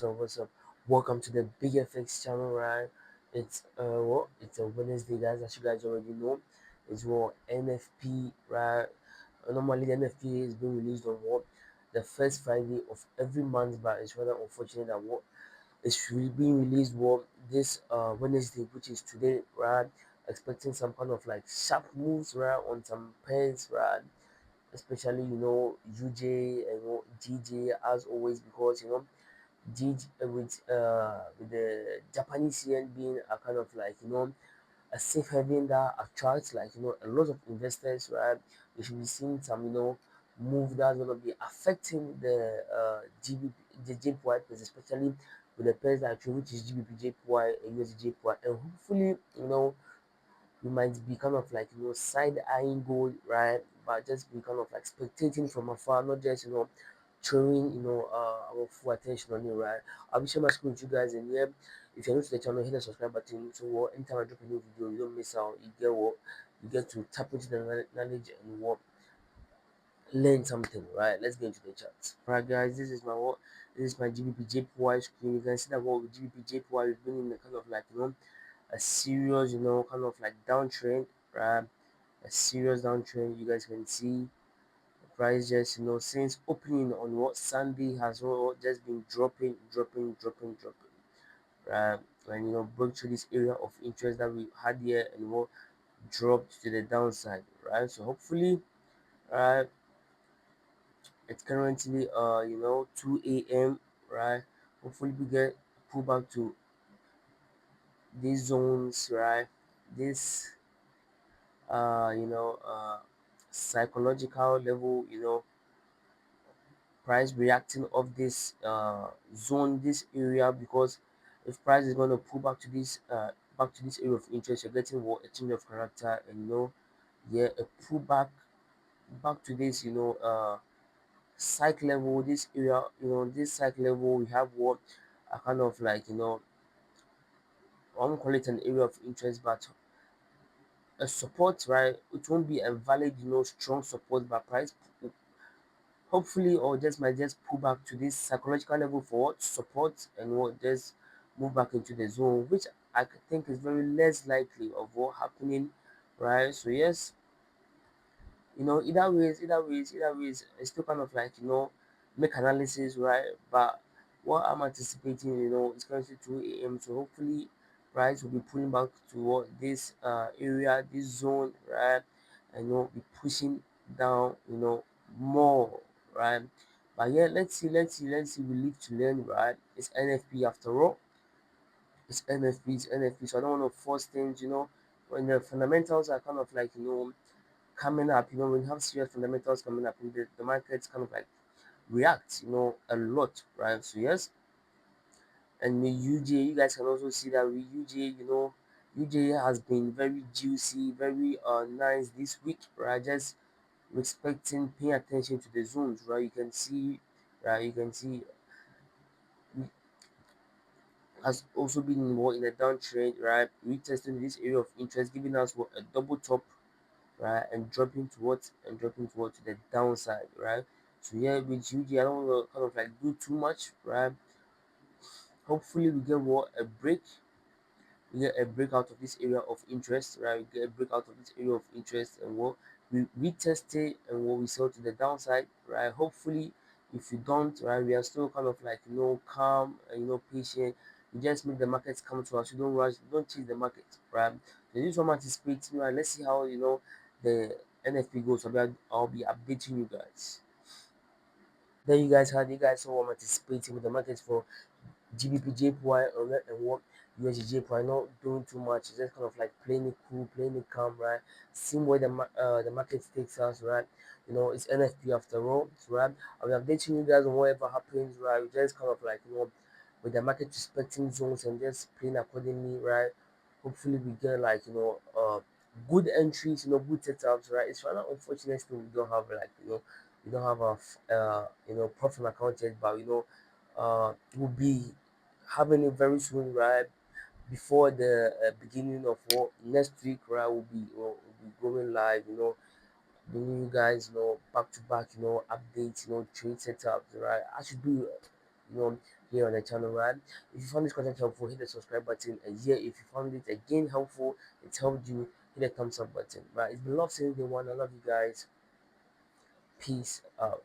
What's up? Welcome to the Big FX channel, right? It's a Wednesday, guys. As you guys already know, it's what NFP, right? Normally the NFP is being released on what the first Friday of every month, but it's rather unfortunate that what it's being released what this Wednesday, which is today, right? Expecting some kind of like sharp moves, right, on some pairs, right? Especially UJ and GJ as always, because did with the Japanese yen being a kind of like a safe haven that attracts like a lot of investors, right? We should be seeing some move that's gonna be affecting the the JPY pairs, especially with the pairs like which is Gbpjpy and Usdjpy, and hopefully you might be kind of like side eyeing gold, right? But just be kind of like spectating from afar, not just throwing our full attention on it, right? I'll be sharing my screen with you guys, and yeah, if you're new to the channel, hit the subscribe button so anytime I drop a new video, you don't miss out. You get to tap into the knowledge and learn something, right? Let's get into the chat. Alright, guys, this is my Gbpjpy screen. You can see that what with Gbpjpy we've been in a kind of like a serious kind of like downtrend, right? A serious downtrend. You guys can see the price just since opening on what Sunday has just been dropping, right? And broke through this area of interest that we had here and dropped to the downside, right? So hopefully, right, it's currently 2 a.m., right? Hopefully we get pull back to these zones, right? This you know psychological level, price reacting of this zone, this area, because if price is going to pull back to this area of interest, you're getting what a change of character, and yeah, a pullback back to this psych level, this area, this psych level. We have what a kind of like I won't call it an area of interest, but a support, right? It won't be a valid strong support, but price hopefully or just might just pull back to this psychological level for what support, and what just move back into the zone, which I think is very less likely of what happening, right? So yes, either ways, it's still kind of like make analysis, right? But what I'm anticipating, it's currently 2 a.m., so hopefully price will be pulling back to what this area, this zone, right? And be pushing down more, right? But yeah, let's see, we live to learn, right? It's NFP after all. It's NFP, so I don't want to force things, when the fundamentals are kind of like coming up, when you have serious fundamentals coming up, and the markets kind of like react, a lot, right? So yes, and the UJ, you guys can also see that with UJ, UJ has been very juicy, very nice this week, right? Just respecting, paying attention to the zones, right? You can see, right? You can see it has also been more in a downtrend, right? Retesting this area of interest, giving us what a double top, right, and dropping towards the downside, right? So yeah, with UG, I don't want to kind of like do too much, right? Hopefully we get what a break, we get a break out of this area of interest, right? We get a break out of this area of interest, and what we retest it, and what we sell to the downside, right? Hopefully, if you don't, right, we are still kind of like calm and patient. We just make the markets come to us. You don't rush, don't chase the market, right? So this one anticipating, right? Let's see how the NFP goes. I'll be updating you guys. Then you guys saw what I'm anticipating with the markets for Gbpjpy and what USDJPy, not doing too much. It's just kind of like playing it cool, playing it calm, right? Seeing where the market takes us, right? It's NFP after all, right? I'll be updating you guys on whatever happens, right? We just kind of like with the market respecting zones and just playing accordingly, right? Hopefully we get like good entries, good setups, right? It's rather unfortunate still we don't have like we don't have a profit account yet, but we'll be having it very soon, right? Before the beginning of what next week, right? We'll be going live, bringing you guys, back to back, updates, trade setups, right? I should do here on the channel, right? If you found this content helpful, hit the subscribe button, and yeah, if you found it again helpful, it's helped you, hit the thumbs up button, right? It's been love since day one. I love you guys. Peace out.